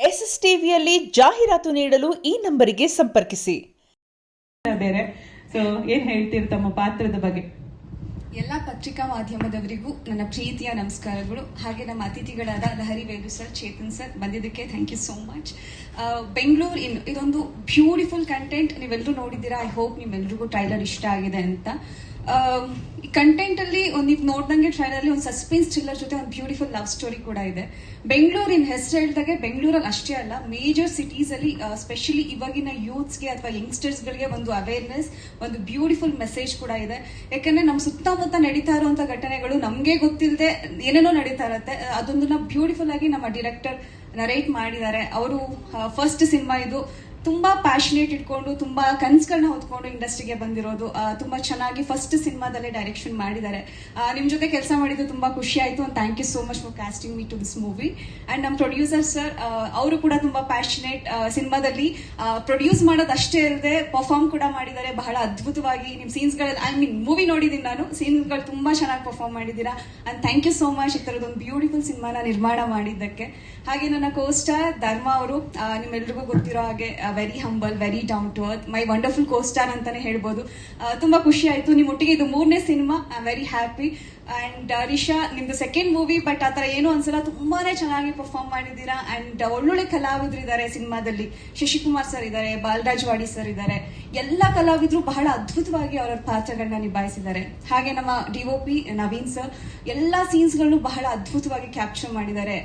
S S ಟಿವಿಯಲ್ಲಿ ಜಾಹೀರಾತು ನೀಡಲು ಈ ನಂಬರಿಗೆ ಸಂಪರ್ಕಿಸಿ. ಬೇರೆ ಸೊ ಏನ್ ಹೇಳ್ತೀರಿ ತಮ್ಮ ಪಾತ್ರದ ಬಗ್ಗೆ? ಎಲ್ಲ ಪತ್ರಿಕಾ ಮಾಧ್ಯಮದವರಿಗೂ ನನ್ನ ಪ್ರೀತಿಯ ನಮಸ್ಕಾರಗಳು. ಹಾಗೆ ನಮ್ಮ ಅತಿಥಿಗಳಾದ ಲಹರಿ ವೇಲು ಸರ್, ಚೇತನ್ ಸರ್ ಬಂದಿದ್ದಕ್ಕೆ thank you so much. Bengaluru ಇದೊಂದು ಬ್ಯೂಟಿಫುಲ್ ಕಂಟೆಂಟ್. ನೀವೆಲ್ಲರೂ ನೋಡಿದ್ದೀರಾ. ಐ ಹೋಪ್ ನಿಮ್ಮೆಲ್ರಿಗೂ ಟ್ರೈಲರ್ ಇಷ್ಟ ಆಗಿದೆ ಅಂತ. ಈ ಕಂಟೆಂಟ್ ಅಲ್ಲಿ ನೀವು ನೋಡ್ದಂಗೆ ಟ್ರೈಲರ್ ಅಲ್ಲಿ ಒಂದು ಸಸ್ಪೆನ್ಸ್ ಥ್ರಿಲ್ಲರ್ ಜೊತೆ ಒಂದು ಬ್ಯೂಟಿಫುಲ್ ಲವ್ ಸ್ಟೋರಿ ಕೂಡ ಇದೆ. ಬೆಂಗಳೂರಿನ ಹೆಸರು ಹೇಳಿದಾಗೆ ಬೆಂಗಳೂರಲ್ಲಿ ಅಷ್ಟೇ ಅಲ್ಲ, ಮೇಜರ್ ಸಿಟೀಸ್ ಅಲ್ಲಿ ಸ್ಪೆಷಲಿ ಇವಾಗಿನ ಯೂತ್ಸ್ಗೆ ಅಥವಾ ಯಂಗ್ಸ್ಟರ್ಸ್ ಗಳಿಗೆ ಒಂದು ಅವೇರ್ನೆಸ್, ಒಂದು ಬ್ಯೂಟಿಫುಲ್ ಮೆಸೇಜ್ ಕೂಡ ಇದೆ. ಯಾಕಂದ್ರೆ ನಮ್ಮ ಸುತ್ತಮುತ್ತ ನಡೀತಾ ಇರುವಂತಹ ಘಟನೆಗಳು ನಮ್ಗೆ ಗೊತ್ತಿಲ್ಲದೆ ಏನೇನೋ ನಡೀತಾ ಇರುತ್ತೆ. ಅದೊಂದನ್ನ ಬ್ಯೂಟಿಫುಲ್ ಆಗಿ ನಮ್ಮ ಡೈರೆಕ್ಟರ್ ನರೇಟ್ ಮಾಡಿದ್ದಾರೆ. ಅವರು ಫಸ್ಟ್ ಸಿನಿಮಾ ಇದು. ತುಂಬಾ ಪ್ಯಾಷನೇಟ್ ಇಟ್ಕೊಂಡು ತುಂಬಾ ಕನ್ಸುಗಳನ್ನ ಹೊತ್ಕೊಂಡು ಇಂಡಸ್ಟ್ರಿಗೆ ಬಂದಿರೋದು. ತುಂಬಾ ಚೆನ್ನಾಗಿ ಫಸ್ಟ್ ಸಿನಿಮಾದಲ್ಲೇ ಡೈರೆಕ್ಷನ್ ಮಾಡಿದ್ದಾರೆ. ನಿಮ್ ಜೊತೆ ಕೆಲಸ ಮಾಡಿದ್ದು ತುಂಬಾ ಖುಷಿ ಆಯ್ತು. Thank you so much for casting me to this movie. And ನಮ್ಮ ಪ್ರೊಡ್ಯೂಸರ್ ಸರ್, ಅವರು ಕೂಡ ತುಂಬಾ ಪ್ಯಾಷನೇಟ್. ಸಿನಿಮಾದಲ್ಲಿ ಪ್ರೊಡ್ಯೂಸ್ ಮಾಡೋದು ಅಷ್ಟೇ ಅಲ್ಲದೆ ಪರ್ಫಾರ್ಮ್ ಕೂಡ ಮಾಡಿದ್ದಾರೆ ಬಹಳ ಅದ್ಭುತವಾಗಿ. ನಿಮ್ ಸೀನ್ಸ್ಗಳಲ್ಲಿ ಮೂವಿ ನೋಡಿದೀನಿ ನಾನು, ಸೀನ್ಸ್ಗಳು ತುಂಬಾ ಚೆನ್ನಾಗಿ ಪರ್ಫಾರ್ಮ್ ಮಾಡಿದ್ದೀರಾ. And thank you so much ಈ ತರದೊಂದು ಬ್ಯೂಟಿಫುಲ್ ಸಿನಿಮಾನ ನಿರ್ಮಾಣ ಮಾಡಿದ್ದಕ್ಕೆ. ಹಾಗೆ ನನ್ನ ಕೋಸ್ಟಾರ್ ಧರ್ಮ ಅವರು, ನಿಮ್ಮೆಲ್ರಿಗೂ ಗೊತ್ತಿರೋ ಹಾಗೆ very humble, very down to earth, my wonderful costar ಅಂತಾನೆ ಹೇಳ್ಬೋದು. ತುಂಬಾ ಖುಷಿ ಆಯ್ತು. ನಿಮ್ ಒಟ್ಟಿಗೆ ಇದು 3ನೇ ಸಿನಿಮಾ. I am very happy. And Risha, ನಿಮ್ದು ಸೆಕೆಂಡ್ ಮೂವಿ, ಬಟ್ ಆತರ ಏನು ಅನ್ಸಲ್ಲ. ತುಂಬಾನೇ ಚೆನ್ನಾಗಿ ಪರ್ಫಾರ್ಮ್ ಮಾಡಿದ್ದೀರಾ. ಅಂಡ್ ಒಳ್ಳೊಳ್ಳೆ ಕಲಾವಿದ್ರು ಇದ್ದಾರೆ ಸಿನಿಮಾದಲ್ಲಿ. ಶಶಿಕುಮಾರ್ ಸರ್ ಇದ್ದಾರೆ, ಬಾಲರಾಜ್ ವಾಡಿ ಸರ್ ಇದ್ದಾರೆ. ಎಲ್ಲ ಕಲಾವಿದ್ರು ಬಹಳ ಅದ್ಭುತವಾಗಿ ಅವರ ಪಾತ್ರಗಳನ್ನ ನಿಭಾಯಿಸಿದ್ದಾರೆ. ಹಾಗೆ ನಮ್ಮ ಡಿಒಪಿ ನವೀನ್ ಸರ್ ಎಲ್ಲಾ ಸೀನ್ಸ್ ಗಳನ್ನು ಬಹಳ ಅದ್ಭುತವಾಗಿ ಕ್ಯಾಪ್ಚರ್ ಮಾಡಿದ್ದಾರೆ.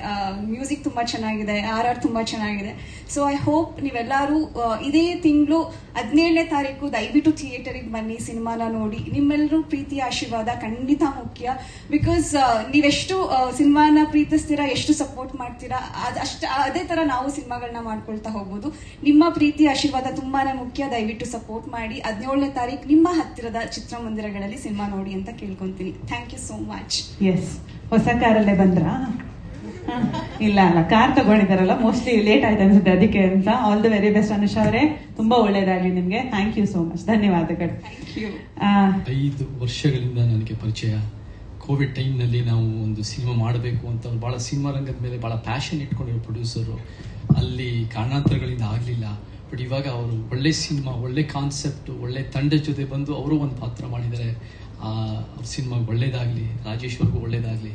ಮ್ಯೂಸಿಕ್ ತುಂಬಾ ಚೆನ್ನಾಗಿದೆ, RR ತುಂಬಾ ಚೆನ್ನಾಗಿದೆ. ಸೊ ಐ ಹೋಪ್ ನೀವೆಲ್ಲರೂ ಇದೇ ತಿಂಗಳು 17ನೇ ತಾರೀಕು ದಯವಿಟ್ಟು ಥಿಯೇಟರಿಗೆ ಬನ್ನಿ, ಸಿನಿಮಾನ ನೋಡಿ. ನಿಮ್ಮೆಲ್ಲರೂ ಪ್ರೀತಿಯ ಆಶೀರ್ವಾದ ಖಂಡಿತ ಮುಖ್ಯ. ಬಿಕಾಸ್ ನೀವೆಷ್ಟು ಸಿನಿಮಾನ ಪ್ರೀತಿಸ್ತೀರಾ, ಎಷ್ಟು ಸಪೋರ್ಟ್ ಮಾಡ್ತೀರಾ, ಅದೇ ತರ ನಾವು ಸಿನಿಮಾಗಳನ್ನ ಮಾಡ್ಕೊಳ್ತಾ ಹೋಗ್ಬೋದು. ನಿಮ್ಮ ಪ್ರೀತಿ ಆಶೀರ್ವಾದ ತುಂಬಾನೇ ಮುಖ್ಯ. ದಯವಿಟ್ಟು ಸಪೋರ್ಟ್ ಮಾಡಿ. 17ನೇ ತಾರೀಕು ನಿಮ್ಮ ಹತ್ತಿರದ ಚಿತ್ರಮಂದಿರಗಳಲ್ಲಿ ಸಿನಿಮಾ ನೋಡಿ ಅಂತ ಕೇಳ್ಕೊಂತೀನಿ. Thank you so much. Yes, ಹೊಸ ಕಾರಲ್ಲೇ ಬಂದ್ರಾ? ಇಲ್ಲ ಕಾರ್ ತಗೊಂಡಿದಾರಲ್ಲ, ಮೋಸ್ಟ್ಲಿ ಲೇಟ್ ಆಯ್ತು ಅನ್ಸುತ್ತೆ ಅದಕ್ಕೆ ಅಂತ. All the very best Anusha ಅವರೇ, ತುಂಬಾ ಒಳ್ಳೇದಾಗ್ಲಿ ನಿಮ್ಗೆ. ಥ್ಯಾಂಕ್ ಯು ಸೋ ಮಚ್, ಧನ್ಯವಾದಗಳು. 5 ವರ್ಷಗಳಿಂದ ನನಗೆ ಪರಿಚಯ. ಕೋವಿಡ್ ಟೈಮ್ನಲ್ಲಿ ನಾವು ಒಂದು ಸಿನಿಮಾ ಮಾಡಬೇಕು ಅಂತ ಭಾಳ ಸಿನಿಮಾ ರಂಗದ ಮೇಲೆ ಭಾಳ ಪ್ಯಾಷನ್ ಇಟ್ಕೊಂಡಿರೋ ಪ್ರೊಡ್ಯೂಸರು. ಅಲ್ಲಿ ಕಾರಣಾಂತರಗಳಿಂದ ಆಗಲಿಲ್ಲ. ಬಟ್ ಇವಾಗ ಅವರು ಒಳ್ಳೆ ಸಿನಿಮಾ, ಒಳ್ಳೆ ಕಾನ್ಸೆಪ್ಟು, ಒಳ್ಳೆ ತಂಡದ ಜೊತೆ ಬಂದು ಅವರು ಒಂದು ಪಾತ್ರ ಮಾಡಿದ್ದಾರೆ. ಅವ್ರ ಸಿನಿಮಾಗೆ ಒಳ್ಳೇದಾಗಲಿ, ರಾಜೇಶ್ ಅವ್ರಿಗೂ ಒಳ್ಳೇದಾಗಲಿ.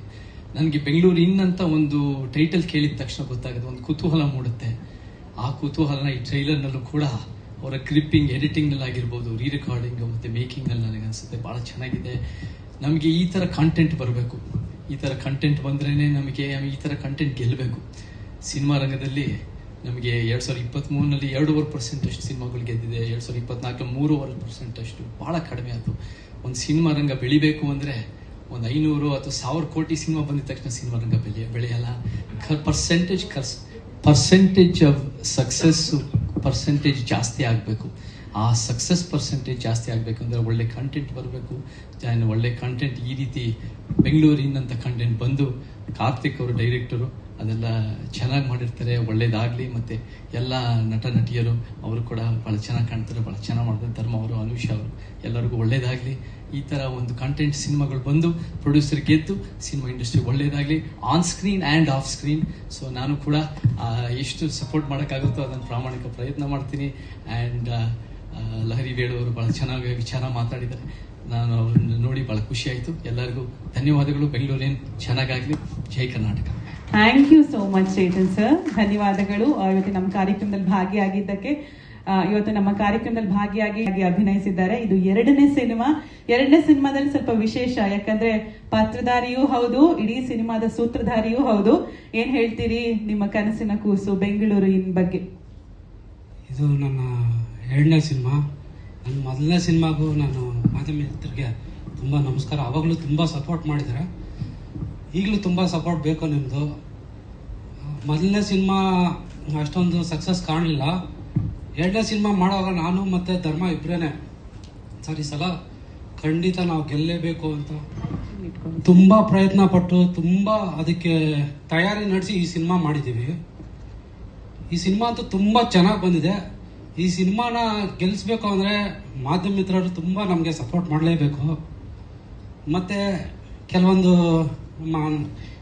ನನಗೆ ಬೆಂಗಳೂರು ಅಂತ ಒಂದು ಟೈಟಲ್ ಕೇಳಿದ ತಕ್ಷಣ ಗೊತ್ತಾಗುತ್ತೆ, ಒಂದು ಕುತೂಹಲ ಮೂಡುತ್ತೆ. ಆ ಕುತೂಹಲನ ಈ ಟ್ರೈಲರ್ನಲ್ಲೂ ಕೂಡ ಅವರ ಕ್ಲಿಪ್ಪಿಂಗ್, ಎಡಿಟಿಂಗ್ನಲ್ಲಿ ಆಗಿರ್ಬೋದು, ರೀ ರೆಕಾರ್ಡಿಂಗ್ ಮತ್ತು ಮೇಕಿಂಗ್ನಲ್ಲಿ ನನಗೆ ಅನಿಸುತ್ತೆ ಭಾಳ ಚೆನ್ನಾಗಿದೆ. ನಮಗೆ ಈ ಥರ ಕಂಟೆಂಟ್ ಬರಬೇಕು. ಈ ಥರ ಕಂಟೆಂಟ್ ಬಂದ್ರೇ ನಮಗೆ ಈ ಥರ ಕಂಟೆಂಟ್ ಗೆಲ್ಲಬೇಕು. ಸಿನಿಮಾ ರಂಗದಲ್ಲಿ ನಮಗೆ 2023ನಲ್ಲಿ 2.5% ಅಷ್ಟು ಸಿನಿಮಾಗಳು ಗೆದ್ದಿದೆ. 2024 3.5% ಅಷ್ಟು, ಭಾಳ ಕಡಿಮೆ ಆಯಿತು. ಒಂದು ಸಿನಿಮಾ ರಂಗ ಬೆಳಿಬೇಕು ಅಂದರೆ ಒಂದು 500 ಅಥವಾ 1000 ಕೋಟಿ ಸಿನಿಮಾ ಬಂದಿದ ತಕ್ಷಣ ಸಿನಿಮಾ ರಂಗ ಬೆಳೆಯಲ್ಲ. ಪರ್ಸೆಂಟೇಜ್ ಆಫ್ ಸಕ್ಸಸ್ಸು ಪರ್ಸೆಂಟೇಜ್ ಜಾಸ್ತಿ ಆಗಬೇಕು. ಆ ಸಕ್ಸಸ್ ಪರ್ಸೆಂಟೇಜ್ ಜಾಸ್ತಿ ಆಗಬೇಕಂದ್ರೆ ಒಳ್ಳೆ ಕಂಟೆಂಟ್ ಬರಬೇಕು. ಒಳ್ಳೆ ಕಂಟೆಂಟ್ ಈ ರೀತಿ ಬೆಂಗಳೂರಿನಂಥ ಕಂಟೆಂಟ್ ಬಂದು ಕಾರ್ತಿಕ್ ಅವರು ಡೈರೆಕ್ಟರು ಅದೆಲ್ಲ ಚೆನ್ನಾಗಿ ಮಾಡಿರ್ತಾರೆ. ಒಳ್ಳೇದಾಗಲಿ. ಮತ್ತು ಎಲ್ಲ ನಟ ನಟಿಯರು ಅವರು ಕೂಡ ಭಾಳ ಚೆನ್ನಾಗಿ ಕಾಣ್ತಾರೆ, ಭಾಳ ಚೆನ್ನಾಗಿ ಮಾಡ್ತಾರೆ. ಧರ್ಮ ಅವರು, ಅನುಷಾ ಅವರು, ಎಲ್ಲರಿಗೂ ಒಳ್ಳೇದಾಗಲಿ. ಈ ಥರ ಒಂದು ಕಂಟೆಂಟ್ ಸಿನಿಮಾಗಳು ಬಂದು ಪ್ರೊಡ್ಯೂಸರ್ ಗೆದ್ದು ಸಿನಿಮಾ ಇಂಡಸ್ಟ್ರಿ ಒಳ್ಳೇದಾಗಲಿ, on screen and off screen. So ನಾನು ಕೂಡ ಎಷ್ಟು ಸಪೋರ್ಟ್ ಮಾಡೋಕ್ಕಾಗುತ್ತೋ ಅದನ್ನು ಪ್ರಾಮಾಣಿಕ ಪ್ರಯತ್ನ ಮಾಡ್ತೀನಿ. ಆ್ಯಂಡ್ ಲಹರಿ ವೇಳು ಅವರು ಭಾಳ ಚೆನ್ನಾಗಿ ವಿಚಾರ ಮಾತಾಡಿದ್ದಾರೆ. ನಾನು ಅವ್ರನ್ನ ನೋಡಿ ಭಾಳ ಖುಷಿ ಆಯಿತು. ಎಲ್ಲರಿಗೂ ಧನ್ಯವಾದಗಳು. ಬೆಂಗಳೂರೇನು ಚೆನ್ನಾಗಾಗಲಿ. ಜೈ Karnataka. Thank you so much Chetan sir, ಧನ್ಯವಾದಗಳು. ಇವತ್ತು ನಮ್ಮ ಕಾರ್ಯಕ್ರಮದಲ್ಲಿ ಭಾಗಿಯಾಗಿದ್ದಕ್ಕೆ. ಇವತ್ತು ನಮ್ಮ ಕಾರ್ಯಕ್ರಮದಲ್ಲಿ ಭಾಗಿಯಾಗಿ ಅಭಿನಯಿಸಿದ್ದಾರೆ. ಇದು 2ನೇ ಸಿನಿಮಾ. 2ನೇ ಸಿನಿಮಾದಲ್ಲಿ ಸ್ವಲ್ಪ ವಿಶೇಷ, ಯಾಕಂದ್ರೆ ಪಾತ್ರಧಾರಿಯೂ ಹೌದು, ಇಡೀ ಸಿನಿಮಾದ ಸೂತ್ರಧಾರಿಯೂ ಹೌದು. ಏನ್ ಹೇಳ್ತೀರಿ ನಿಮ್ಮ ಕನಸಿನ ಕೂಸು ಬೆಂಗಳೂರು ಬಗ್ಗೆ? ಇದು ನನ್ನ 2ನೇ ಸಿನಿಮಾ. ನನ್ನ 1ನೇ ಸಿನಿಮಾಗೂ ನಾನು ಮಾಧ್ಯಮಿಕರಿಗೆ ತುಂಬ ನಮಸ್ಕಾರ. ಅವಾಗಲೂ ತುಂಬ ಸಪೋರ್ಟ್ ಮಾಡಿದ್ದಾರೆ, ಈಗಲೂ ತುಂಬ ಸಪೋರ್ಟ್ ಬೇಕು ನಿಮ್ಮದು. 1ನೇ ಸಿನಿಮಾ ಅಷ್ಟೊಂದು ಸಕ್ಸಸ್ ಕಾಣಲಿಲ್ಲ. 2ನೇ ಸಿನಿಮಾ ಮಾಡುವಾಗ ನಾನು ಮತ್ತು ಧರ್ಮ ಇಬ್ಬರೇ ಸರ್ ಈ ಸಲ ಖಂಡಿತ ನಾವು ಗೆಲ್ಲೇಬೇಕು ಅಂತ ತುಂಬ ಪ್ರಯತ್ನ ಪಟ್ಟು ತುಂಬ ಅದಕ್ಕೆ ತಯಾರಿ ನಡೆಸಿ ಈ ಸಿನಿಮಾ ಮಾಡಿದ್ದೀವಿ. ಈ ಸಿನಿಮಾ ಅಂತೂ ತುಂಬ ಚೆನ್ನಾಗಿ ಬಂದಿದೆ. ಈ ಸಿನಿಮಾನ ಗೆಲ್ಲಿಸ್ಬೇಕು ಅಂದರೆ ಮಾಧ್ಯಮ ಮಿತ್ರರು ತುಂಬ ನಮಗೆ ಸಪೋರ್ಟ್ ಮಾಡಲೇಬೇಕು. ಮತ್ತು ಕೆಲವೊಂದು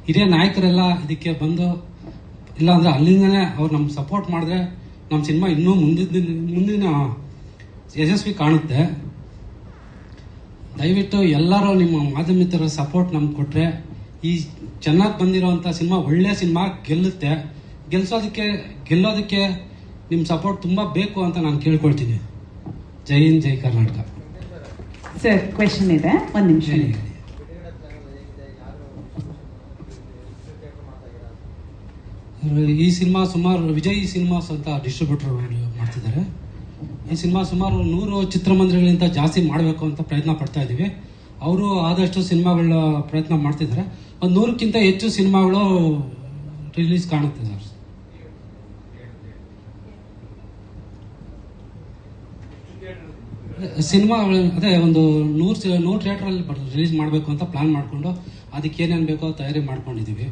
ಹಿರಿಯ ನಾಯಕರೆಲ್ಲ ಇದಕ್ಕೆ ಬಂದು ಇಲ್ಲಾಂದರೆ ಅಲ್ಲಿಂದನೇ ಅವ್ರು ನಮ್ಗೆ ಸಪೋರ್ಟ್ ಮಾಡಿದ್ರೆ ನಮ್ಮ ಸಿನಿಮಾ ಇನ್ನೂ ಮುಂದಿನ ಯಶಸ್ವಿ ಕಾಣುತ್ತೆ. ದಯವಿಟ್ಟು ಎಲ್ಲರೂ ನಿಮ್ಮ ಮಾಧ್ಯಮಿತರ ಸಪೋರ್ಟ್ ನಮ್ಗೆ ಕೊಟ್ಟರೆ ಈ ಚೆನ್ನಾಗಿ ಬಂದಿರೋವಂಥ ಸಿನಿಮಾ ಒಳ್ಳೆಯ ಸಿನಿಮಾ ಗೆಲ್ಲುತ್ತೆ. ಗೆಲ್ಲೋದಕ್ಕೆ ನಿಮ್ಮ ಸಪೋರ್ಟ್ ತುಂಬ ಬೇಕು ಅಂತ ನಾನು ಕೇಳ್ಕೊಳ್ತೀನಿ. ಜೈ ಹಿಂದ್, ಜೈ ಕರ್ನಾಟಕ. ಸರ್ ಕ್ವೆಶನ್ ಇದೆ, ಒಂದು ನಿಮಿಷ. ಈ ಸಿನಿಮಾ ಸುಮಾರು ವಿಜಯ್ ಸಿನಿಮಾಸ್ ಅಂತ ಡಿಸ್ಟ್ರಿಬ್ಯೂಟರ್ ಮಾಡ್ತಿದ್ದಾರೆ. ಈ ಸಿನಿಮಾ ಸುಮಾರು 100 ಚಿತ್ರಮಂದಿರಗಳಿಂದ ಜಾಸ್ತಿ ಮಾಡಬೇಕು ಅಂತ ಪ್ರಯತ್ನ ಪಡ್ತಾ ಇದ್ದೀವಿ. ಅವರು ಆದಷ್ಟು ಸಿನಿಮಾಗಳ ಪ್ರಯತ್ನ ಮಾಡ್ತಿದ್ದಾರೆ. ಒಂದು 100ಕ್ಕಿಂತ ಹೆಚ್ಚು ಸಿನಿಮಾಗಳು ರಿಲೀಸ್ ಕಾಣುತ್ತೆ ಸರ್. ಸಿನಿಮಾ ಅದೇ ಒಂದು 100 ಥಿಯೇಟ್ರಲ್ಲಿ ರಿಲೀಸ್ ಮಾಡಬೇಕು ಅಂತ ಪ್ಲಾನ್ ಮಾಡಿಕೊಂಡು ಅದಕ್ಕೆ ಏನೇನು ಬೇಕೋ ತಯಾರಿ ಮಾಡ್ಕೊಂಡಿದ್ದೀವಿ.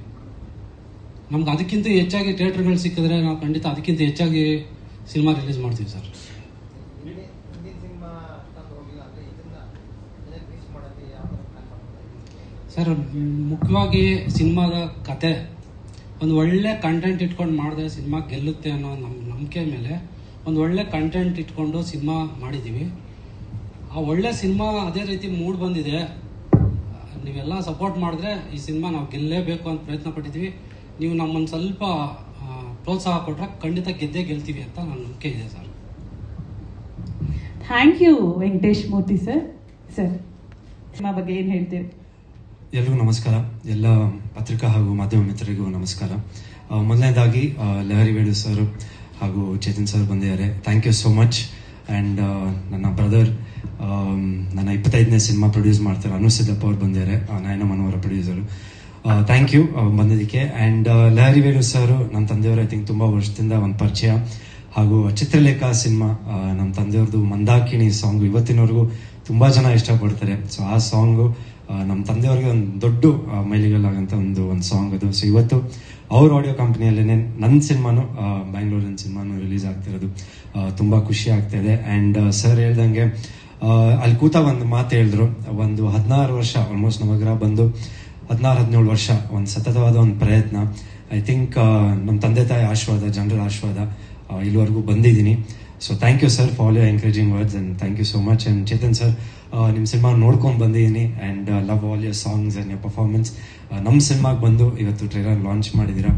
ನಮ್ಗೆ ಅದಕ್ಕಿಂತ ಹೆಚ್ಚಾಗಿ ಥಿಯೇಟರ್ಗಳು ಸಿಕ್ಕಿದ್ರೆ ನಾವು ಖಂಡಿತ ಅದಕ್ಕಿಂತ ಹೆಚ್ಚಾಗಿ ಸಿನಿಮಾ ರಿಲೀಸ್ ಮಾಡ್ತೀವಿ ಸರ್. ಸರ್ ಮುಖ್ಯವಾಗಿ ಸಿನಿಮಾದ ಕತೆ ಒಂದು ಒಳ್ಳೆ ಕಂಟೆಂಟ್ ಇಟ್ಕೊಂಡು ಮಾಡಿದ್ರೆ ಸಿನಿಮಾ ಗೆಲ್ಲುತ್ತೆ ಅನ್ನೋ ನಮ್ಮ ನಂಬಿಕೆ ಮೇಲೆ ಒಂದು ಒಳ್ಳೆ ಕಂಟೆಂಟ್ ಇಟ್ಕೊಂಡು ಸಿನಿಮಾ ಮಾಡಿದ್ದೀವಿ. ಆ ಒಳ್ಳೆ ಸಿನಿಮಾ ಅದೇ ರೀತಿ ಮೂಡ್ ಬಂದಿದೆ. ನೀವೆಲ್ಲ ಸಪೋರ್ಟ್ ಮಾಡಿದ್ರೆ ಈ ಸಿನಿಮಾ ನಾವು ಗೆಲ್ಲೇಬೇಕು ಅಂತ ಪ್ರಯತ್ನ ಪಟ್ಟಿದ್ದೀವಿ. ನೀವು ನಮ್ಮನ್ನು ಸ್ವಲ್ಪ ಪ್ರೋತ್ಸಾಹ ಕೊಟ್ಟರೆ ಖಂಡಿತ ಗೆಲ್ತೀವಿ ಅಂತ ನನ್ನ ನಂಬಿಕೆ ಇದೆ sir. Thank you Venkatesh Murthy sir. Sir cinema ಬಗ್ಗೆ ಏನು ಹೇಳ್ತೀರಿ? ಎಲ್ರಿಗೂ ನಮಸ್ಕಾರ. ಎಲ್ಲ ಪತ್ರಿಕಾ ಹಾಗೂ ಮಾಧ್ಯಮ ಮಿತ್ರರಿಗೂ ನಮಸ್ಕಾರ. ಮೊದಲನೇದಾಗಿ ಲಹರಿ ವೇಣು ಸರ್ ಹಾಗೂ ಚೇತನ್ ಸರ್ ಬಂದಿದ್ದಾರೆ. Thank you so much. And ನನ್ನ ಬ್ರದರ್ ನನ್ನ 25ನೇ ಸಿನಿಮಾ ಪ್ರೊಡ್ಯೂಸ್ ಮಾಡ್ತಾರೆ ಅನುಸಿದ್ದಪ್ಪ ಅವ್ರು ಬಂದಿದ್ದಾರೆ, Nayana Manohara producer. Thank you ಬಂದಿದ್ದಕ್ಕೆ. ಆ್ಯಂಡ್ ಲಹರಿ ವೇಣು ಸರ್ ನಮ್ಮ ತಂದೆಯವರು ಐ ಥಿಂಕ್ ತುಂಬ ವರ್ಷದಿಂದ ಒಂದು ಪರಿಚಯ. ಹಾಗೂ ಚಿತ್ರಲೇಖ ಸಿನಿಮಾ ನಮ್ಮ ತಂದೆಯವ್ರದ್ದು ಮಂದಾಕಿಣಿ ಸಾಂಗು ಇವತ್ತಿನವರೆಗೂ ತುಂಬ ಜನ ಇಷ್ಟಪಡ್ತಾರೆ. ಸೊ ಆ ಸಾಂಗು ನಮ್ಮ ತಂದೆಯವ್ರಿಗೆ ಒಂದು ದೊಡ್ಡ ಮೈಲಿಗಲ್ಲಾಗಂತ ಒಂದು ಸಾಂಗ್ ಅದು. ಸೊ ಇವತ್ತು ಅವ್ರ ಆಡಿಯೋ ಕಂಪ್ನಿಯಲ್ಲೇ ನನ್ನ ಸಿನಿಮಾನು ಬ್ಯಾಂಗ್ಳೂರಿನ ಸಿನಿಮಾನು ರಿಲೀಸ್ ಆಗ್ತಿರೋದು ತುಂಬ ಖುಷಿ ಆಗ್ತಾಯಿದೆ. ಆ್ಯಂಡ್ ಸರ್ ಹೇಳ್ದಂಗೆ ಅಲ್ಲಿ ಕೂತ ಒಂದು ಮಾತು ಹೇಳಿದ್ರು, ಒಂದು 16 ವರ್ಷ ಆಲ್ಮೋಸ್ಟ್ ನವಗ್ರಹ ಬಂದು 16-17 ವರ್ಷ ಒಂದು ಸತತವಾದ ಒಂದು ಪ್ರಯತ್ನ. ಐ ಥಿಂಕ್ ನಮ್ಮ ತಂದೆ ತಾಯಿ ಆಶೀರ್ವಾದ, ಜನರ ಆಶೀರ್ವಾದ ಇಲ್ಲಿವರೆಗೂ ಬಂದಿದ್ದೀನಿ. So thank you sir for all your encouraging words and thank you so much. And Chetan sir ನಿಮ್ಮ ಸಿನಿಮಾ ನೋಡ್ಕೊಂಡು ಬಂದಿದ್ದೀನಿ and love all your songs and your performance. ನಮ್ಮ ಸಿನಿಮಾಗೆ ಬಂದು ಇವತ್ತು ಟ್ರೈಲರ್ ಲಾಂಚ್ ಮಾಡಿದ್ದೀರಾ,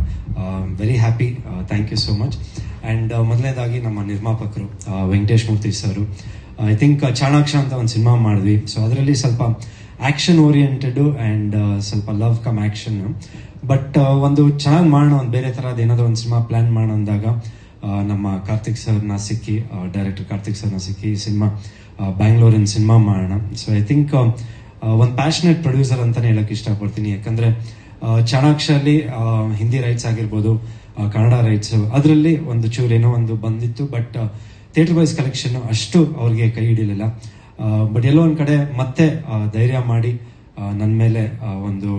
very happy. Thank you so much. And ಮೊದಲನೇದಾಗಿ ನಮ್ಮ ನಿರ್ಮಾಪಕರು Venkatesh Murthy sir, I think Chanaksha ಅಂತ ಒಂದು ಸಿನಿಮಾ ಮಾಡಿದ್ವಿ. ಸೊ ಅದರಲ್ಲಿ ಸ್ವಲ್ಪ ಆ್ಯಕ್ಷನ್ ಓರಿಯೆಂಟೆಡು ಆ್ಯಂಡ್ ಸ್ವಲ್ಪ ಲವ್ ಕಮ್ ಆ್ಯಕ್ಷನ್. ಬಟ್ ಒಂದು ಚೆನ್ನಾಗಿ ಮಾಡೋಣ, ಒಂದು ಬೇರೆ ಥರದ್ದು ಏನಾದರೂ ಒಂದು ಸಿನಿಮಾ ಪ್ಲ್ಯಾನ್ ಮಾಡೋಣ ಅಂದಾಗ ನಮ್ಮ ಕಾರ್ತಿಕ್ ಸರ್ನ ಸಿಕ್ಕಿ, ಡೈರೆಕ್ಟರ್ ಕಾರ್ತಿಕ್ ಸರ್ನ ಸಿಕ್ಕಿ ಸಿನಿಮಾ ಬ್ಯಾಂಗ್ಳೂರಿನ ಸಿನಿಮಾ ಮಾಡೋಣ. ಸೊ ಐ ಥಿಂಕ್ ಒಂದು ಪ್ಯಾಷನೇಟ್ ಪ್ರೊಡ್ಯೂಸರ್ ಅಂತಲೇ ಹೇಳಕ್ಕೆ ಇಷ್ಟಪಡ್ತೀನಿ. ಯಾಕಂದರೆ ಚಾಣಾಕ್ಷಲ್ಲಿ ಹಿಂದಿ ರೈಟ್ಸ್ ಆಗಿರ್ಬೋದು, ಕನ್ನಡ ರೈಟ್ಸು ಅದರಲ್ಲಿ ಒಂದು ಚೂರೇನೋ ಒಂದು ಬಂದಿತ್ತು. ಬಟ್ ಥಿಯೇಟರ್ ವೈಸ್ ಕಲೆಕ್ಷನ್ ಅಷ್ಟು ಅವ್ರಿಗೆ ಕೈ ಹಿಡಿಲಿಲ್ಲ. ಬಟ್ ಎಲ್ಲೋ ಒಂದು ಕಡೆ ಮತ್ತೆ ಧೈರ್ಯ ಮಾಡಿ ನನ್ನ ಮೇಲೆ ಒಂದು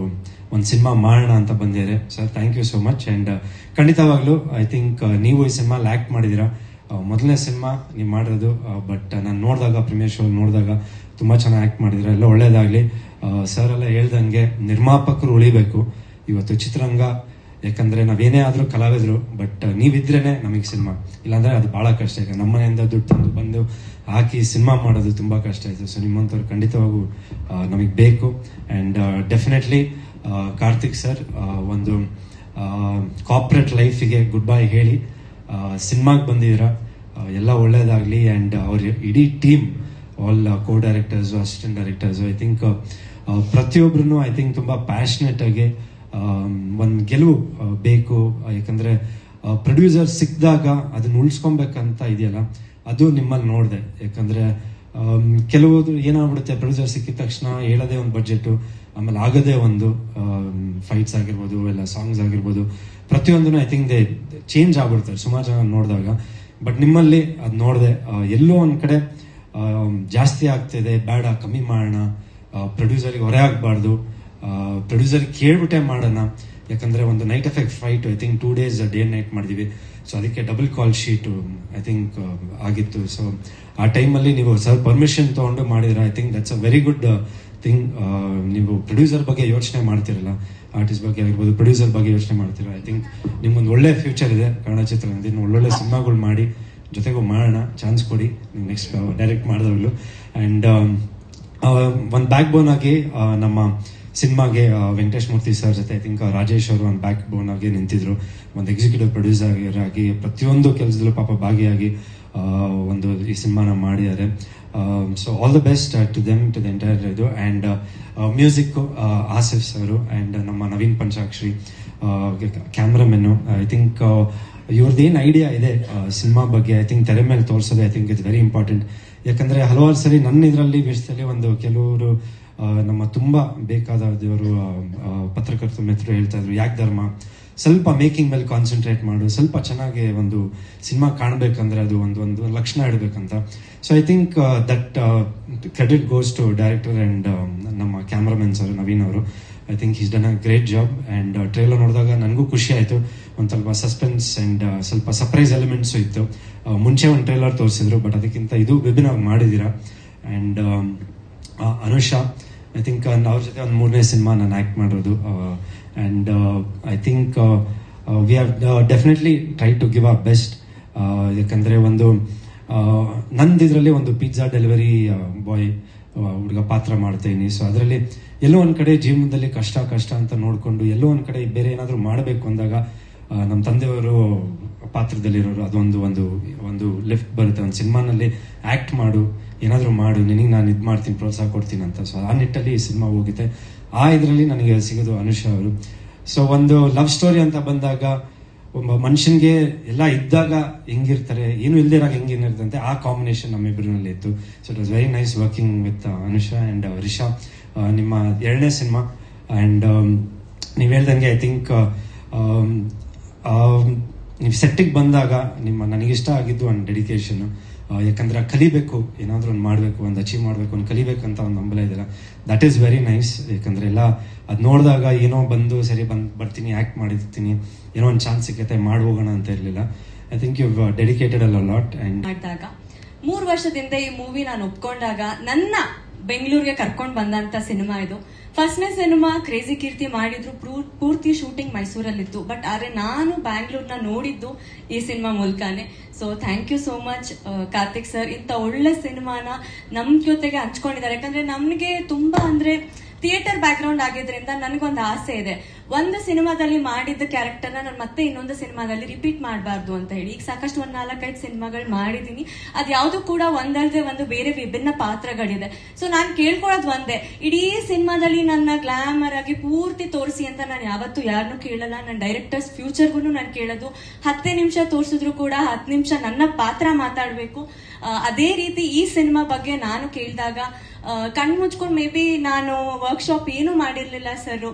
ಸಿನಿಮಾ ಮಾಡೋಣ ಅಂತ ಬಂದಿದ್ದಾರೆ. Sir thank you so much. And ಖಂಡಿತವಾಗ್ಲೂ ಐ ಥಿಂಕ್ ನೀವು ಈ ಸಿನಿಮಾಲಿ ಆ್ಯಕ್ಟ್ ಮಾಡಿದ್ದೀರಾ, ಮೊದಲನೇ ಸಿನಿಮಾ ನೀವು ಮಾಡಿರೋದು. ಬಟ್ ನಾನು ನೋಡಿದಾಗ ಪ್ರೀಮಿಯರ್ ಶೋ ನೋಡಿದಾಗ ತುಂಬ ಚೆನ್ನಾಗಿ ಆ್ಯಕ್ಟ್ ಮಾಡಿದ್ದೀರಾ, ಎಲ್ಲ ಒಳ್ಳೇದಾಗಲಿ. ಸರ್ ಎಲ್ಲ ಹೇಳ್ದಂಗೆ ನಿರ್ಮಾಪಕರು ಉಳಿಬೇಕು ಇವತ್ತು ಚಿತ್ರರಂಗ. ಯಾಕಂದರೆ ನಾವೇನೇ ಆದರೂ ಕಲಾವಿದರು, ಬಟ್ ನೀವಿದ್ರೇ ನಮಗೆ ಸಿನಿಮಾ, ಇಲ್ಲಾಂದರೆ ಅದು ಭಾಳ ಕಷ್ಟ ಇದೆ. ನಮ್ಮ ಮನೆಯಿಂದ ದುಡ್ಡು ತಂದು ಬಂದು ಹಾಕಿ ಸಿನಿಮಾ ಮಾಡೋದು ತುಂಬ ಕಷ್ಟ ಆಯಿತು. ಸೊ ನಿಮ್ಮಂಥವ್ರು ಖಂಡಿತವಾಗೂ ನಮಗೆ ಬೇಕು. ಆ್ಯಂಡ್ ಡೆಫಿನೆಟ್ಲಿ ಕಾರ್ತಿಕ್ ಸರ್ ಒಂದು ಕಾರ್ಪೊರೇಟ್ ಲೈಫಿಗೆ ಗುಡ್ ಬೈ ಹೇಳಿ ಸಿನಿಮಾಗೆ ಬಂದಿದ್ದೀರಾ, ಎಲ್ಲ ಒಳ್ಳೇದಾಗಲಿ. ಆ್ಯಂಡ್ ಅವ್ರ ಇಡೀ team, all co directors, assistant directors, I think ಪ್ರತಿಯೊಬ್ಬರೂ ಐ ಥಿಂಕ್ ತುಂಬ ಪ್ಯಾಷನೇಟಾಗಿ ಒಂದು ಗೆಲುವು ಬೇಕು. ಯಾಕಂದರೆ ಪ್ರೊಡ್ಯೂಸರ್ ಸಿಕ್ಕಿದಾಗ ಅದನ್ನ ಉಳಿಸ್ಕೊಬೇಕಂತ ಇದೆಯಲ್ಲ, ಅದು ನಿಮ್ಮಲ್ಲಿ ನೋಡಿದೆ. ಯಾಕಂದರೆ ಕೆಲವುದು ಏನಾಗ್ಬಿಡುತ್ತೆ, ಪ್ರೊಡ್ಯೂಸರ್ ಸಿಕ್ಕಿದ ತಕ್ಷಣ ಹೇಳೋದೇ ಒಂದು ಬಡ್ಜೆಟು, ಆಮೇಲೆ ಆಗೋದೇ ಒಂದು ಫೈಟ್ಸ್ ಆಗಿರ್ಬೋದು, ಎಲ್ಲ ಸಾಂಗ್ಸ್ ಆಗಿರ್ಬೋದು, ಪ್ರತಿಯೊಂದೂ ಐ ಥಿಂಕ್ ಚೇಂಜ್ ಆಗ್ಬಿಡ್ತಾರೆ ಸುಮಾರು ಜನ ನೋಡಿದಾಗ. ಬಟ್ ನಿಮ್ಮಲ್ಲಿ ಅದು ನೋಡಿದೆ, ಎಲ್ಲೋ ಒಂದು ಕಡೆ ಜಾಸ್ತಿ ಆಗ್ತಿದೆ, ಬೇಡ ಕಮ್ಮಿ ಮಾಡೋಣ, ಪ್ರೊಡ್ಯೂಸರ್ಗೆ ಹೊರೆ ಆಗಬಾರ್ದು, ಪ್ರೊಡ್ಯೂಸರ್ ಕೇಳ್ಬಿಟ್ಟೆ ಮಾಡೋಣ. ಯಾಕಂದರೆ ಒಂದು night effect fight I think 2 days day and night ಮಾಡಿದ್ವಿ. ಸೊ ಅದಕ್ಕೆ double call sheet I think ಆಗಿತ್ತು. ಸೊ ಆ ಟೈಮಲ್ಲಿ ನೀವು ಸರ್ ಪರ್ಮಿಷನ್ ತೊಗೊಂಡು ಮಾಡಿದ್ರೆ I think that's a very good thing. ನೀವು ಪ್ರೊಡ್ಯೂಸರ್ ಬಗ್ಗೆ ಯೋಚನೆ ಮಾಡ್ತಿರಲ್ಲ, ಆರ್ಟಿಸ್ಟ್ ಬಗ್ಗೆ ಆಗಿರ್ಬೋದು, ಪ್ರೊಡ್ಯೂಸರ್ ಬಗ್ಗೆ ಯೋಚನೆ ಮಾಡ್ತೀರಾ, ಐ ಥಿಂಕ್ ನಿಮ್ಗೊಂದು ಒಳ್ಳೆ ಫ್ಯೂಚರ್ ಇದೆ ಕನ್ನಡ ಚಿತ್ರರಂಗದಲ್ಲಿ. ಇನ್ನು ಒಳ್ಳೊಳ್ಳೆ ಸಿನಿಮಾಗಳು ಮಾಡಿ, ಜೊತೆಗೂ ಮಾಡೋಣ, ಚಾನ್ಸ್ ಕೊಡಿ ನೀವು ನೆಕ್ಸ್ಟ್ ಡೈರೆಕ್ಟ್ ಮಾಡಿದವಾಗಲೂ. ಆ್ಯಂಡ್ ಒಂದು ಬ್ಯಾಕ್ ಬೋನ್ ಆಗಿ ನಮ್ಮ ಸಿನಿಮಾಗೆ ವೆಂಕಟೇಶ್ ಮೂರ್ತಿ ಸರ್ ಜೊತೆ ಐ ಥಿಂಕ್ ರಾಜೇಶ್ ಅವರು ಒಂದು ಬ್ಯಾಕ್ ಬೋನ್ ಆಗಿ ನಿಂತಿದ್ರು. ಒಂದು ಎಕ್ಸಿಕ್ಯೂಟಿವ್ ಪ್ರೊಡ್ಯೂಸರ್ ಆಗಿ ಪ್ರತಿಯೊಂದು ಕೆಲಸದಲ್ಲೂ ಪಾಪ ಭಾಗಿಯಾಗಿ ಒಂದು ಈ ಸಿನಿಮಾನ ಮಾಡಿದ್ದಾರೆ. So all the best to them, to the entire ಇದು. And music Asif sir and ನಮ್ಮ Naveen Panchakshari cameraman. I think ಇವ್ರದ್ದೇನು ಐಡಿಯಾ ಇದೆ ಸಿನಿಮಾ ಬಗ್ಗೆ ಐ ಥಿಂಕ್ ತೆರೆ ಮೇಲೆ ತೋರಿಸೋದು I think it's very important. ಯಾಕಂದರೆ ಹಲವಾರು ಸರಿ ನನ್ನ ಇದರಲ್ಲಿ ವಿಷಯದಲ್ಲಿ ಒಂದು ಕೆಲವರು ನಮ್ಮ ತುಂಬ ಬೇಕಾದ ದೇವರು ಪತ್ರಕರ್ತ ಮಿತ್ರರು ಹೇಳ್ತಾ ಇದ್ರು, ಯಾಕೆ ಧರ್ಮ ಸ್ವಲ್ಪ ಮೇಕಿಂಗ್ ಮೇಲೆ ಕಾನ್ಸಂಟ್ರೇಟ್ ಮಾಡು, ಸ್ವಲ್ಪ ಚೆನ್ನಾಗಿ ಒಂದು ಸಿನಿಮಾ ಕಾಣಬೇಕಂದ್ರೆ ಅದು ಒಂದು ಲಕ್ಷಣ ಇಡಬೇಕಂತ. So I think that credit goes to director and ನಮ್ಮ ಕ್ಯಾಮ್ರಾಮನ್ ಸರ್ ನವೀನ್ ಅವರು. I think is done a great job. And trailer ನೋಡಿದಾಗ ನನಗೂ ಖುಷಿ ಆಯಿತು. ಒಂದು ಸ್ವಲ್ಪ ಸಸ್ಪೆನ್ಸ್ ಆ್ಯಂಡ್ ಸ್ವಲ್ಪ ಸರ್ಪ್ರೈಸ್ ಎಲಿಮೆಂಟ್ಸು ಇತ್ತು. ಮುಂಚೆ ಒಂದು ಟ್ರೇಲರ್ ತೋರಿಸಿದ್ರು, ಬಟ್ ಅದಕ್ಕಿಂತ ಇದು ವಿಭಿನ್ನವಾಗಿ ಮಾಡಿದ್ದೀರಾ. ಆ್ಯಂಡ್ ಅನುಷಾ ಐ ಥಿಂಕ್ ಅವ್ರ ಜೊತೆ ಒಂದು 3ನೇ ಸಿನಿಮಾ ನಾನು ಆ್ಯಕ್ಟ್ ಮಾಡಿರೋದು. And I think we have definitely try to give a best. ಯಾಕಂದರೆ ಒಂದು ನಂದಿದ್ರಲ್ಲಿ ಒಂದು ಪಿಜ್ಜಾ ಡೆಲಿವರಿ ಬಾಯ್ ಹುಡುಗ ಪಾತ್ರ ಮಾಡ್ತೀನಿ. ಸೊ ಅದರಲ್ಲಿ ಎಲ್ಲೋ ಒಂದು ಕಡೆ ಜೀವನದಲ್ಲಿ ಕಷ್ಟ ಅಂತ ನೋಡಿಕೊಂಡು ಎಲ್ಲೋ ಒಂದು ಕಡೆ ಬೇರೆ ಏನಾದರೂ ಮಾಡಬೇಕು ಅಂದಾಗ ನಮ್ಮ ತಂದೆಯವರು ಪಾತ್ರದಲ್ಲಿರೋರು ಅದೊಂದು ಒಂದು ಲಿಫ್ಟ್ ಬರುತ್ತೆ, ಒಂದು ಸಿನಿಮಾನಲ್ಲಿ ಆ್ಯಕ್ಟ್ ಮಾಡು, ಏನಾದರೂ ಮಾಡು, ನಿನಗೆ ನಾನು ಇದು ಮಾಡ್ತೀನಿ, ಪ್ರೋತ್ಸಾಹ ಕೊಡ್ತೀನಿ ಅಂತ. ಸೊ ಆ ನಿಟ್ಟಲ್ಲಿ ಈ ಸಿನಿಮಾ ಹೋಗುತ್ತೆ. ಆ ಇದರಲ್ಲಿ ನನಗೆ ಸಿಗೋದು ಅನುಷಾ ಅವರು. ಸೊ ಒಂದು ಲವ್ ಸ್ಟೋರಿ ಅಂತ ಬಂದಾಗ ಒಬ್ಬ ಮನುಷ್ಯನಿಗೆ ಎಲ್ಲ ಇದ್ದಾಗ ಹೆಂಗಿರ್ತಾರೆ, ಏನು ಇಲ್ದಿರಾಗ ಹೆಂಗಿರುತ್ತೆ ಆ ಕಾಂಬಿನೇಷನ್ ನಮ್ಮಿಬ್ಬರಲ್ಲಿ ಇತ್ತು. So it was very nice working with Anusha and Risha. ನಿಮ್ಮ 2ನೇ ಸಿನಿಮಾ ಆ್ಯಂಡ್ ನೀವು ಹೇಳ್ದಂಗೆ ಐ ಥಿಂಕ್ ನೀವು ಸೆಟ್ಟಿಗೆ ಬಂದಾಗ ನನಗಿಷ್ಟ ಆಗಿದ್ದು ಒಂದು ಡೆಡಿಕೇಶನ್. ಯಾಕಂದ್ರೆ ಕಲಿಬೇಕು, ಏನಾದರೂ ಒಂದು ಮಾಡಬೇಕು, ಒಂದು ಅಚೀವ್ ಮಾಡಬೇಕು, ಒಂದು ಕಲಿಬೇಕಂತ ಒಂದು ಹಂಬಲ ಇದೆಯಲ್ಲ, ದಟ್ ಈಸ್ ವೆರಿ ನೈಸ್. ಯಾಕಂದರೆ ಎಲ್ಲ ಅದು ನೋಡಿದಾಗ ಏನೋ ಬಂದು ಸರಿ ಬರ್ತೀನಿ, ಆ್ಯಕ್ಟ್ ಮಾಡಿರ್ತೀನಿ, ಏನೋ ಒಂದು ಚಾನ್ಸ್ ಸಿಕ್ಕತ್ತೆ ಮಾಡಿ ಹೋಗೋಣ ಅಂತ ಇರಲಿಲ್ಲ. I think you dedicated a lot. And ಮಾಡಿದಾಗ 3 ವರ್ಷದಿಂದ ಈ ಮೂವಿ ನಾನು ಒಪ್ಕೊಂಡಾಗ ನನ್ನ ಬೆಂಗಳೂರಿಗೆ ಕರ್ಕೊಂಡು ಬಂದಂತ ಸಿನಿಮಾ ಇದು. ಫಸ್ಟ್ನೇ ಸಿನಿಮಾ ಕ್ರೇಜಿ ಕೀರ್ತಿ ಮಾಡಿದ್ರು, ಪೂರ್ತಿ ಶೂಟಿಂಗ್ ಮೈಸೂರಲ್ಲಿತ್ತು. ಬಟ್ ಆದ್ರೆ ನಾನು ಬ್ಯಾಂಗ್ಳೂರ್ನ ನೋಡಿದ್ದು ಈ ಸಿನಿಮಾ ಮೂಲಕನೇ. So thank you so much Karthik sir, ಇಂಥ ಒಳ್ಳೆ ಸಿನಿಮಾನ ನಮ್ ಜೊತೆಗೆ ಹಂಚ್ಕೊಂಡಿದ್ದಾರೆ. ಯಾಕಂದ್ರೆ ನಮ್ಗೆ ತುಂಬಾ ಅಂದ್ರೆ ಥಿಯೇಟರ್ ಬ್ಯಾಕ್ ಗ್ರೌಂಡ್ ಆಗಿದ್ರಿಂದ ನನಗೊಂದು ಆಸೆ ಇದೆ, ಒಂದು ಸಿನಿಮಾದಲ್ಲಿ ಮಾಡಿದ್ದ ಕ್ಯಾರೆಕ್ಟರ್ನ ನಾನು ಮತ್ತೆ ಇನ್ನೊಂದು ಸಿನಿಮಾದಲ್ಲಿ ರಿಪೀಟ್ ಮಾಡಬಾರ್ದು ಅಂತ ಹೇಳಿ. ಈಗ ಸಾಕಷ್ಟು 4-5 ಸಿನಿಮಾಗಳು ಮಾಡಿದೀನಿ, ಅದು ಯಾವುದು ಕೂಡ ಒಂದಲ್ಲದೆ ಒಂದು ಬೇರೆ ವಿಭಿನ್ನ ಪಾತ್ರಗಳಿದೆ. ಸೊ ನಾನು ಕೇಳ್ಕೊಳ್ಳೋದು ಒಂದೇ, ಇಡೀ ಸಿನಿಮಾದಲ್ಲಿ ನನ್ನ ಗ್ಲಾಮರ್ ಆಗಿ ಪೂರ್ತಿ ತೋರಿಸಿ ಅಂತ ನಾನು ಯಾವತ್ತೂ ಯಾರನ್ನೂ ಕೇಳಲ್ಲ. ನನ್ನ ಡೈರೆಕ್ಟರ್ಸ್ ಫ್ಯೂಚರ್ಗೂ ನಾನು ಕೇಳೋದು 10 ನಿಮಿಷ ತೋರಿಸಿದ್ರು ಕೂಡ 10 ನಿಮಿಷ ನನ್ನ ಪಾತ್ರ ಮಾತಾಡಬೇಕು. ಅದೇ ರೀತಿ ಈ ಸಿನಿಮಾ ಬಗ್ಗೆ ನಾನು ಕೇಳಿದಾಗ ಕಣ್ಣು ಮುಚ್ಕೊಂಡು ಮೇ ಬಿ ನಾನು ವರ್ಕ್ಶಾಪ್ ಏನು ಮಾಡಿರ್ಲಿಲ್ಲ ಸರ್,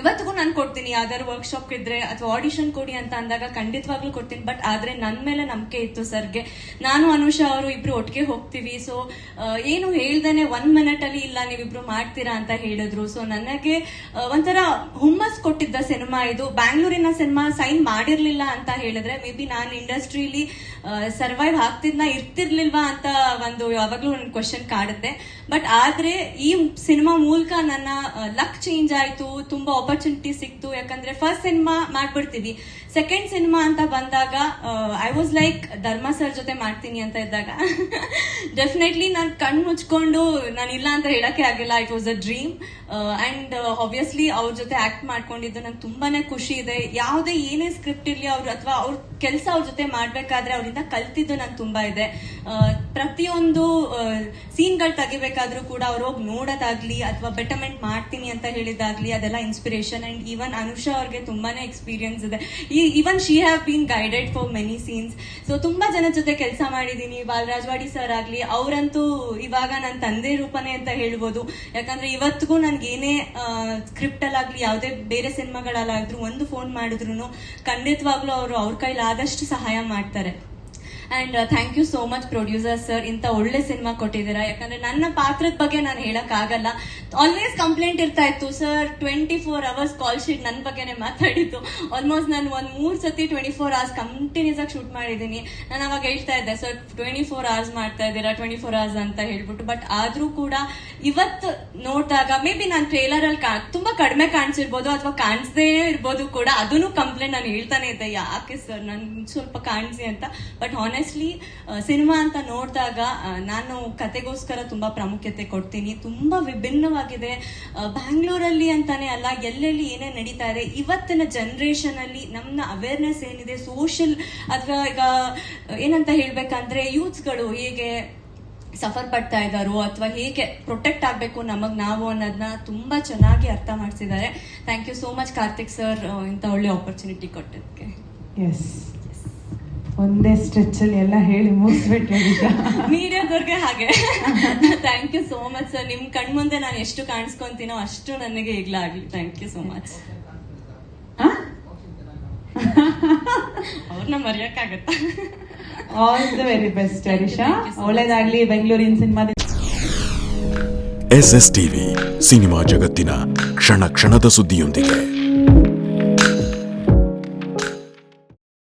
ಇವತ್ತಿಗೂ ನಾನು ಕೊಡ್ತೀನಿ. ಯಾವ್ದಾದ್ರು ವರ್ಕ್ಶಾಪ್ ಇದ್ರೆ ಅಥವಾ ಆಡಿಷನ್ ಕೊಡಿ ಅಂತ ಅಂದಾಗ ಖಂಡಿತವಾಗ್ಲೂ ಕೊಡ್ತೀನಿ. ಬಟ್ ಆದ್ರೆ ನನ್ನ ಮೇಲೆ ನಂಬಿಕೆ ಇತ್ತು ಸರ್ಗೆ. ನಾನು ಅನುಷಾ ಅವರು ಇಬ್ರು ಒಟ್ಟಿಗೆ ಹೋಗ್ತೀವಿ. ಸೊ ಏನು ಹೇಳ್ದೇನೆ 1 ಮಿನಿಟ್ ಅಲ್ಲಿ ಇಲ್ಲ ನೀವಿಬ್ರು ಮಾಡ್ತೀರಾ ಅಂತ ಹೇಳಿದ್ರು. ಸೊ ನನಗೆ ಒಂಥರ ಹುಮ್ಮಸ್ ಕೊಟ್ಟಿದ್ದ ಸಿನಿಮಾ ಇದು. ಬ್ಯಾಂಗ್ಳೂರಿನ ಸಿನಿಮಾ ಸೈನ್ ಮಾಡಿರ್ಲಿಲ್ಲ ಅಂತ ಹೇಳಿದ್ರೆ ಮೇ ಬಿ ನಾನು ಇಂಡಸ್ಟ್ರಿಲಿ ಸರ್ವೈವ್ ಆಗ್ತಿದ್ನ ಇರ್ತಿರ್ಲಿಲ್ವಾ ಅಂತ ಒಂದು ಯಾವಾಗ್ಲೂ ಒಂದು ಕ್ವಶನ್ ಕಾಡುತ್ತೆ. ಬಟ್ ಆದ್ರೆ ಈ ಸಿನಿಮಾ ಮೂಲಕ ನನ್ನ ಲಕ್ ಚೇಂಜ್ ಆಯ್ತು, ತುಂಬಾ ಆಪರ್ಚುನಿಟಿ ಸಿಕ್ತು. ಯಾಕಂದ್ರೆ ಫಸ್ಟ್ ಸಿನಿಮಾ ಮಾಡ್ಬಿಡ್ತೀವಿ, ಸೆಕೆಂಡ್ ಸಿನಿಮಾ ಅಂತ ಬಂದಾಗ ಐ ವಾಸ್ ಲೈಕ್ ಧರ್ಮ ಸರ್ ಜೊತೆ ಮಾಡ್ತೀನಿ ಅಂತ ಇದ್ದಾಗ ಡೆಫಿನೆಟ್ಲಿ ನಾನು ಕಣ್ಣು ಮುಚ್ಕೊಂಡು ನಾನು ಇಲ್ಲ ಅಂತ ಹೇಳಕ್ಕೆ ಆಗಿಲ್ಲ. It was a dream. And obviously ಅವ್ರ ಜೊತೆ ಆಕ್ಟ್ ಮಾಡ್ಕೊಂಡಿದ್ದು ನಂಗೆ ತುಂಬಾನೇ ಖುಷಿ ಇದೆ. ಯಾವುದೇ ಏನೇ ಸ್ಕ್ರಿಪ್ಟ್ ಇರ್ಲಿ ಅವ್ರು ಅಥವಾ ಅವ್ರ ಕೆಲಸ ಅವ್ರ ಜೊತೆ ಮಾಡ್ಬೇಕಾದ್ರೆ ಅವರಿಂದ ಕಲ್ತಿದ್ದು ನಂಗೆ ತುಂಬಾ ಇದೆ. ಪ್ರತಿಯೊಂದು ಸೀನ್ಗಳು ತೆಗಿಬೇಕಾದ್ರೂ ಕೂಡ ಅವ್ರು ಹೋಗಿ ನೋಡೋದಾಗ್ಲಿ ಅಥವಾ ಬೆಟರ್ಮೆಂಟ್ ಮಾಡ್ತೀನಿ ಅಂತ ಹೇಳಿದಾಗ್ಲಿ ಅದೆಲ್ಲ ಇನ್ಸ್ಪಿರೇಷನ್. ಅಂಡ್ ಈವನ್ ಅನುಷಾ ಅವ್ರಿಗೆ ತುಂಬಾನೇ ಎಕ್ಸ್ಪೀರಿಯನ್ಸ್ ಇದೆ. Even she have been guided for many scenes. So ತುಂಬಾ ಜನ ಜೊತೆ ಕೆಲಸ ಮಾಡಿದೀನಿ. ಬಾಲರಾಜವಾಡಿ ಸರ್ ಆಗ್ಲಿ, ಅವರಂತೂ ಇವಾಗ ನನ್ನ ತಂದೆ ರೂಪನೇ ಅಂತ ಹೇಳ್ಬೋದು. ಯಾಕಂದ್ರೆ ಇವತ್ತಿಗೂ ನನ್ಗೆ ಏನೇ ಸ್ಕ್ರಿಪ್ಟ್ ಅಲ್ಲಾಗ್ಲಿ ಯಾವುದೇ ಬೇರೆ ಸಿನಿಮಾಗಳಲ್ಲಾದ್ರೂ ಒಂದು ಫೋನ್ ಮಾಡಿದ್ರು ಖಂಡಿತವಾಗ್ಲೂ ಅವರು ಅವ್ರ ಕೈಲಾದಷ್ಟು ಸಹಾಯ ಮಾಡ್ತಾರೆ. And thank you so much producer sir, ಇಂಥ ಒಳ್ಳೆ ಸಿನಿಮಾ ಕೊಟ್ಟಿದ್ದೀರಾ. ಯಾಕಂದ್ರೆ ನನ್ನ ಪಾತ್ರದ ಬಗ್ಗೆ ನಾನು ಹೇಳಕ್ಕಾಗಲ್ಲ. ಆಲ್ವೇಸ್ ಕಂಪ್ಲೇಂಟ್ ಇರ್ತಾ ಇತ್ತು, ಸರ್ 24 hours ಕಾಲ್ ಶೀಟ್ ನನ್ನ ಬಗ್ಗೆನೇ ಮಾತಾಡಿದ್ದು. ಆಲ್ಮೋಸ್ಟ್ ನಾನು ಒಂದು 3 ಸತಿ 24 hours ಕಂಟಿನ್ಯೂಸ್ ಆಗಿ ಶೂಟ್ ಮಾಡಿದ್ದೀನಿ. ನಾನು ಅವಾಗ ಹೇಳ್ತಾ ಇದ್ದೆ, ಸರ್ 24 hours ಮಾಡ್ತಾ ಇದ್ದೀರಾ 24 hours ಅಂತ ಹೇಳ್ಬಿಟ್ಟು. ಬಟ್ ಆದ್ರೂ ಕೂಡ ಇವತ್ತು ನೋಡಿದಾಗ ಮೇ ಬಿ ನಾನು ಟ್ರೇಲರ್ ಅಲ್ಲಿ ತುಂಬಾ ಕಡಿಮೆ ಕಾಣಿಸಿರ್ಬೋದು ಅಥವಾ ಕಾಣಿಸದೇ ಇರ್ಬೋದು ಕೂಡ. ಅದನ್ನು ಕಂಪ್ಲೇಂಟ್ ನಾನು ಹೇಳ್ತಾನೆ ಇದ್ದೆ, ಯಾಕೆ ಸರ್ ನನ್ ಸ್ವಲ್ಪ ಕಾಣಿಸಿ ಅಂತ. ಬಟ್ ಹಾನೆಸ್ಟ್ಲಿ ಸಿನಿಮಾ ಅಂತ ನೋಡಿದಾಗ ನಾನು ಕತೆಗೋಸ್ಕರ ತುಂಬಾ ಪ್ರಾಮುಖ್ಯತೆ ಕೊಡ್ತೀನಿ. ತುಂಬಾ ವಿಭಿನ್ನವಾಗಿದೆ. ಬ್ಯಾಂಗ್ಳೂರಲ್ಲಿ ಅಂತಾನೆ ಅಲ್ಲ, ಎಲ್ಲೆಲ್ಲಿ ಏನೇ ನಡೀತಾ ಇದೆ ಇವತ್ತಿನ ಜನರೇಷನ್ ಅಲ್ಲಿ ನಮ್ಮ ಅವೇರ್ನೆಸ್ ಏನಿದೆ ಸೋಷಿಯಲ್ ಅಥವಾ ಈಗ ಏನಂತ ಹೇಳ್ಬೇಕಂದ್ರೆ ಯೂತ್ಸ್ಗಳು ಹೇಗೆ ಸಫರ್ ಪಡ್ತಾ ಇದ್ದಾರೋ ಅಥವಾ ಹೇಗೆ ಪ್ರೊಟೆಕ್ಟ್ ಆಗಬೇಕು ನಮಗ್ ನಾವು ಅನ್ನೋದನ್ನ ತುಂಬಾ ಚೆನ್ನಾಗಿ ಅರ್ಥ ಮಾಡಿಸಿದ್ದಾರೆ. Thank you so much Karthik sir, ಇಂಥ ಒಳ್ಳೆ ಆಪರ್ಚುನಿಟಿ ಕೊಟ್ಟಿದ್ದಕ್ಕೆ. ಎಸ್, ಒಂದೇ ಸ್ಟ್ರೆಚ್ ಅಲ್ಲಿ ಎಲ್ಲ ಹೇಳಿ ಮುಗಿಸ್ಬಿಟ್ರೆ ಮೀಡಿಯಾದವ್ರಿಗೆ ಹಾಗೆ. Thank you so much sir, ನಿಮ್ ಕಣ್ಮುಂದೆ ನಾನು ಎಷ್ಟು ಕಾಣಿಸ್ಕೊಂತೀನೋ ಅಷ್ಟು ನನಗೆ ಈಗ್ಲಾಗ್ಲಿ. Thank you so much. ಅವ್ರನ್ನ ಮರೆಯಕ್ಕಾಗತ್ತ. All the very best Harisha, ಒಳ್ಳೇದಾಗ್ಲಿ ಬೆಂಗಳೂರಿನ ಸಿನಿಮಾದ. SS ಟಿವಿ ಸಿನಿಮಾ ಜಗತ್ತಿನ ಕ್ಷಣ ಕ್ಷಣದ ಸುದ್ದಿಯೊಂದಿಗೆ.